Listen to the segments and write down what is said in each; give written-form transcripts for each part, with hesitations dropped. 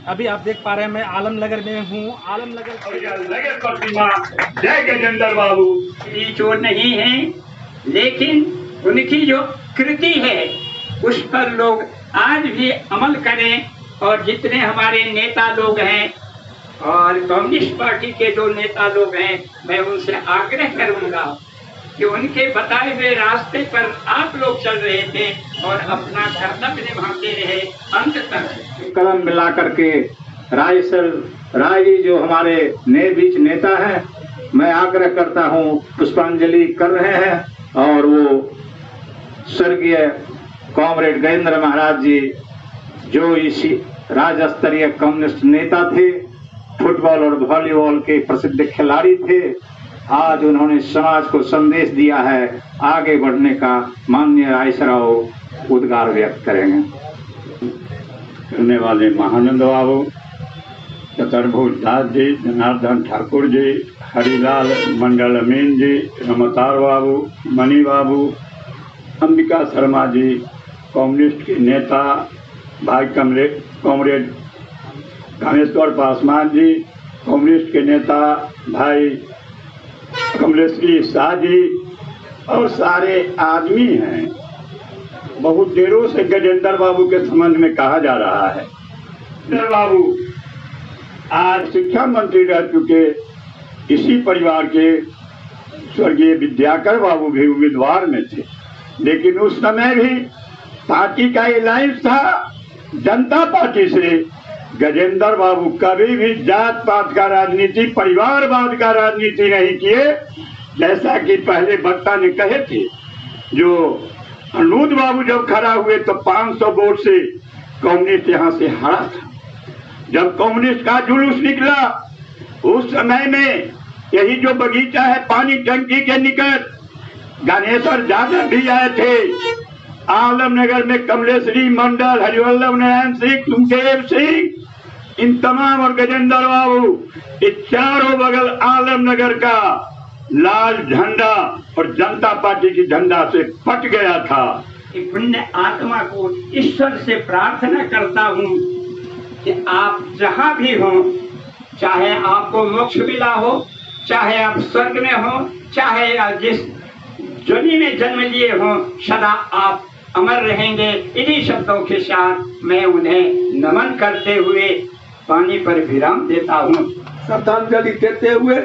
अभी आप देख पा रहे हैं मैं आलमनगर में हूँ। आलमनगर प्रतिमा जय गजेंद्र बाबू की चोर नहीं है, लेकिन उनकी जो कृति है उस पर लोग आज भी अमल करें। और जितने हमारे नेता लोग हैं और कम्युनिस्ट पार्टी के जो नेता लोग हैं, मैं उनसे आग्रह करूंगा कि उनके बताए हुए रास्ते पर आप लोग चल रहे थे और अपना कर्तव्य निभाते रहे अंत तक। कदम मिला करके राय जी जो हमारे बीच नेता हैं, मैं आग्रह करता हूं पुष्पांजलि कर रहे हैं। और वो स्वर्गीय कॉमरेड गजेंद्र महाराज जी जो इस राज्य स्तरीय कम्युनिस्ट नेता थे, फुटबॉल और वॉलीबॉल के प्रसिद्ध खिलाड़ी थे, आज उन्होंने समाज को संदेश दिया है, आगे बढ़ने का माननीय रायसराव उद्गार व्यक्त करेंगे। करने वाले महानंद बाबू, चतुर्भुज दास जी, जनार्दन ठाकुर जी, हरिलाल मंडल अमीन जी, रमतार बाबू, मणि बाबू, अंबिका शर्मा जी, कम्युनिस्ट के नेता भाई कॉमरेड कामेश्वर पासवान जी, कम्युनिस्ट के नेता भाई कमलेश्वरी शाह जी और सारे आदमी हैं। बहुत देरों से गजेंद्र बाबू के संबंध में कहा जा रहा है। गजेंद्र बाबू आज शिक्षा मंत्री रह चुके इसी परिवार के स्वर्गीय विद्याकर बाबू भी उम्मीदवार में थे, लेकिन उस समय भी पार्टी का अलायंस था जनता पार्टी से। गजेंद्र बाबू कभी भी जात पात का राजनीति, परिवारवाद का राजनीति नहीं किए। जैसा कि पहले वक्ता ने कहे थे, जो अनुज बाबू जब खड़ा हुए तो 500 वोट से कम्युनिस्ट यहाँ से हारा था। जब कम्युनिस्ट का जुलूस निकला उस समय में यही जो बगीचा है पानी टंकी के निकट, गणेश्वर यादव भी आए थे। आलमनगर में कमलेश्वरी मंडल, हरिवल्लभ नारायण सिंह, सुखदेव सिंह, इन तमाम और गजेंद्र बाबू, इस चारों बगल आलमनगर का लाल झंडा और जनता पार्टी की झंडा से फट गया था। पुण्य आत्मा को ईश्वर से प्रार्थना करता हूँ कि आप जहाँ भी हो, चाहे आपको मोक्ष मिला हो, चाहे आप स्वर्ग में हो, चाहे आप जिस जोनी में जन्म लिए हो, सदा आप अमर रहेंगे। इन्हीं शब्दों के साथ मैं उन्हें नमन करते हुए पानी पर विराम देता हूँ। श्रद्धांजलि देते हुए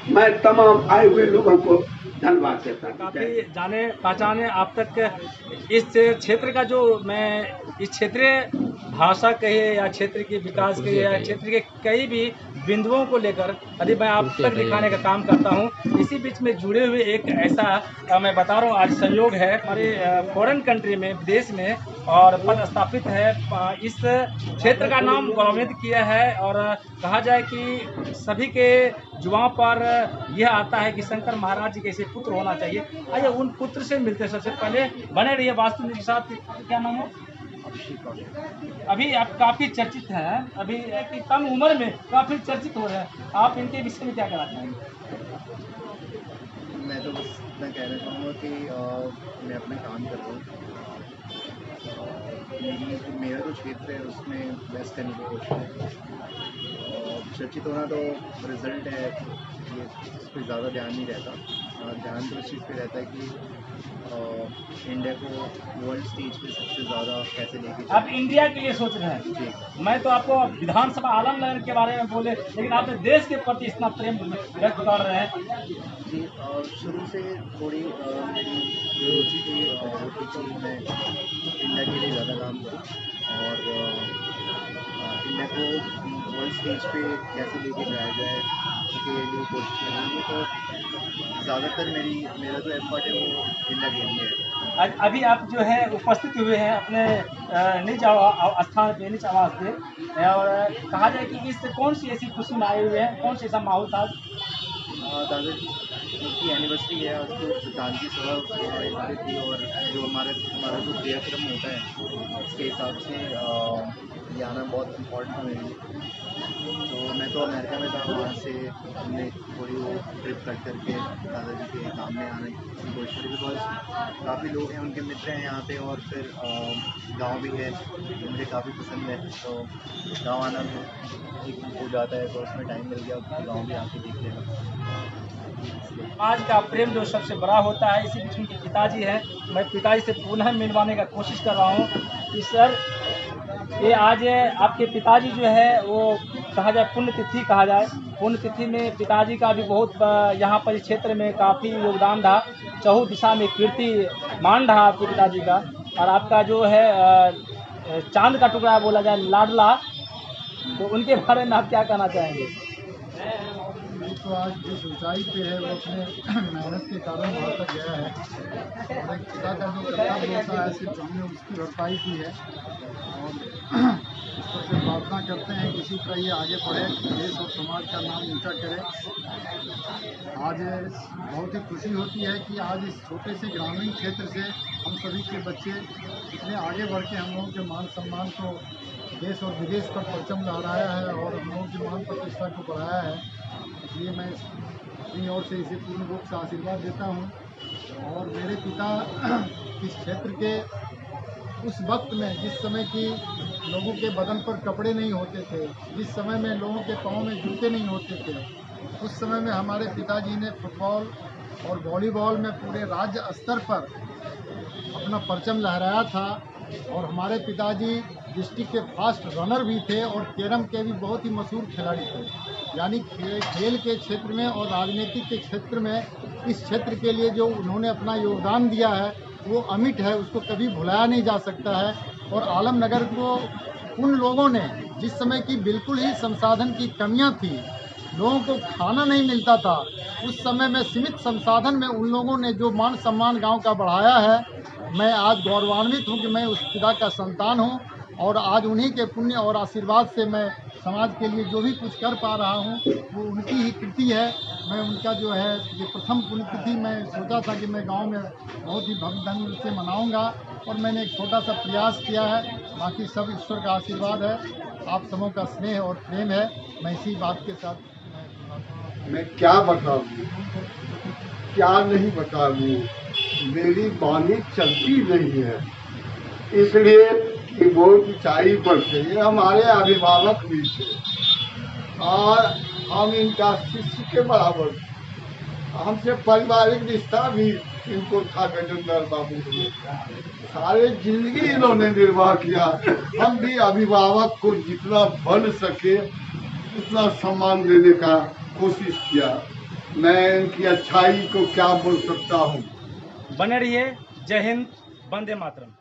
मैं तमाम आए हुए लोगों को धन्यवाद देता हूँ। काफ़ी जाने पहचाने आप तक इस क्षेत्र का, जो मैं इस क्षेत्रीय भाषा कहिए या क्षेत्र के विकास कहिए या क्षेत्र के कई भी बिंदुओं को लेकर यदि मैं आप तक दिखाने का काम करता हूं। इसी बीच में जुड़े हुए एक ऐसा मैं बता रहा हूं, आज संयोग है हमारे फॉरेन कंट्री में, विदेश में, और पद स्थापित है। इस क्षेत्र का नाम गौरवान्वित किया है और कहा जाए कि सभी के जुबान पर यह आता है कि शंकर महाराज जी कैसे पुत्र होना चाहिए। आइए उन पुत्र से मिलते हैं। सबसे पहले बने रहिए वास्तु के साथ। क्या नाम है? अभी आप काफ़ी चर्चित हैं, अभी कि कम उम्र में काफ़ी चर्चित हो रहे हैं, आप इनके विषय में क्या कहना चाहेंगे? मैं तो बस इतना कहना चाहूँगा कि मैं अपना काम कर रहा हूँ। मेरा जो क्षेत्र है उसमें बेस्ट करने की कोशिश है। चर्चित होना तो रिजल्ट है, ये इस पर ज़्यादा ध्यान नहीं रहता। ध्यान तो इस चीज़ पे रहता है कि इंडिया को वर्ल्ड स्टेज पे सबसे ज़्यादा कैसे लेके जाए। आप इंडिया के लिए सोच रहे हैं जी। मैं तो आपको विधानसभा आलमनगर के बारे में बोले, लेकिन आपने देश के प्रति इतना प्रेम व्यक्त कर रहे हैं जी। शुरू से थोड़ी मेरी जो रुचि थी वो थी मैं इंडिया के लिए ज़्यादा काम करूँ और इंडिया को वर्ल्ड स्टेज पे कैसे लेके जाया जाए उसके लिए कोशिश करेंगे। तो ज़्यादातर मेरा जो एफर्ट है वो इंडिया के लिए है। अभी आप जो है उपस्थित हुए हैं अपने निज स्थान पे, निज आवास पे, और कहा जाए कि इस कौन सी ऐसी खुशी में आए हुए हैं, कौन सा ऐसा माहौल था? दादाजी की एनिवर्सरी है, उसको श्रद्धांजलि सभा थी और जो हमारा जो क्रियाक्रम होता है उसके हिसाब से ये आना बहुत इम्पोर्टेंट था मेरे लिए। तो मैं तो अमेरिका में था, वहाँ से हमने थोड़ी वो ट्रिप कट करके दादाजी के काम में आने की कोशिश करी, बिकॉज काफ़ी लोग हैं, उनके मित्र हैं यहाँ पे, और फिर गांव भी है जो मुझे काफ़ी पसंद है। तो गांव आना एक हो जाता है, तो उसमें टाइम मिल गया, गांव भी आके देख लेगा। समाज का प्रेम जो सबसे बड़ा होता है, इसी बीच उनके पिताजी हैं। मैं पिताजी से पुनः मिलवाने का कोशिश कर रहा हूँ कि सर, ये आज आपके पिताजी जो है वो कहा जाए पुण्यतिथि कहा जाए, पुण्यतिथि में पिताजी का भी बहुत यहाँ पर इस क्षेत्र में काफ़ी योगदान रहा, चहु दिशा में कीर्तिमान रहा आपके पिताजी का। और आपका जो है चांद का टुकड़ा बोला जाए, लाडला, तो उनके बारे में आप क्या कहना चाहेंगे? तो आज जिस ऊंचाई पे है वो अपने मेहनत के कारण वहाँ तक गया है, और एक पिता का जो कर्तव्य होता है सिर्फ हमने उसकी भरपाई की है, और ईश्वर से प्रार्थना करते हैं कि इसी तरह ये आगे बढ़े, देश और समाज का नाम ऊंचा करे। आज बहुत ही खुशी होती है कि आज इस छोटे से ग्रामीण क्षेत्र से हम सभी के बच्चे इतने आगे बढ़ के हम लोगों के मान सम्मान को देश और विदेश पर परचम लहराया है और हम लोगों की मान प्रतिष्ठा को बढ़ाया है। इसलिए मैं अपनी ओर से इसे पूर्ण रूप से आशीर्वाद देता हूँ। और मेरे पिता इस क्षेत्र के उस वक्त में, जिस समय कि लोगों के बदन पर कपड़े नहीं होते थे, जिस समय में लोगों के पाँव में जूते नहीं होते थे, उस समय में हमारे पिताजी ने फुटबॉल और वॉलीबॉल में पूरे राज्य स्तर पर अपना परचम लहराया था। और हमारे पिताजी डिस्ट्रिक्ट के फास्ट रनर भी थे और कैरम के भी बहुत ही मशहूर खिलाड़ी थे। यानी खेल के क्षेत्र में और राजनीतिक के क्षेत्र में इस क्षेत्र के लिए जो उन्होंने अपना योगदान दिया है वो अमिट है, उसको कभी भुलाया नहीं जा सकता है। और आलमनगर को उन लोगों ने, जिस समय की बिल्कुल ही संसाधन की कमियां थी, लोगों को खाना नहीं मिलता था, उस समय में सीमित संसाधन में उन लोगों ने जो मान सम्मान गांव का बढ़ाया है, मैं आज गौरवान्वित हूं कि मैं उस पिता का संतान हूं। और आज उन्हीं के पुण्य और आशीर्वाद से मैं समाज के लिए जो भी कुछ कर पा रहा हूं वो उनकी ही कृति है। मैं उनका जो है ये प्रथम पुण्यतिथि मैं सोचा था कि मैं गांव में बहुत ही भव्य ढंग से मनाऊंगा, और मैंने एक छोटा सा प्रयास किया है। बाकी सब ईश्वर का आशीर्वाद है, आप सबों का स्नेह और प्रेम है। मैं इसी बात के साथ मैं क्या बताऊँ, क्या नहीं बताऊँ, मेरी वाणी चलती नहीं है, इसलिए कि बहुत ऊंचाई पर थे। ये हमारे अभिभावक भी थे और हम इनका शिष्य के बराबर, हमसे पारिवारिक रिश्ता भी इनको था। गजेंद्र बाबू से सारे जिंदगी इन्होंने निर्वाह किया। हम भी अभिभावक को जितना बन सके उतना सम्मान देने का कोशिश किया। मैं इनकी अच्छाई को क्या बोल सकता हूँ। बने रहिए। जय हिंद, वंदे मातरम।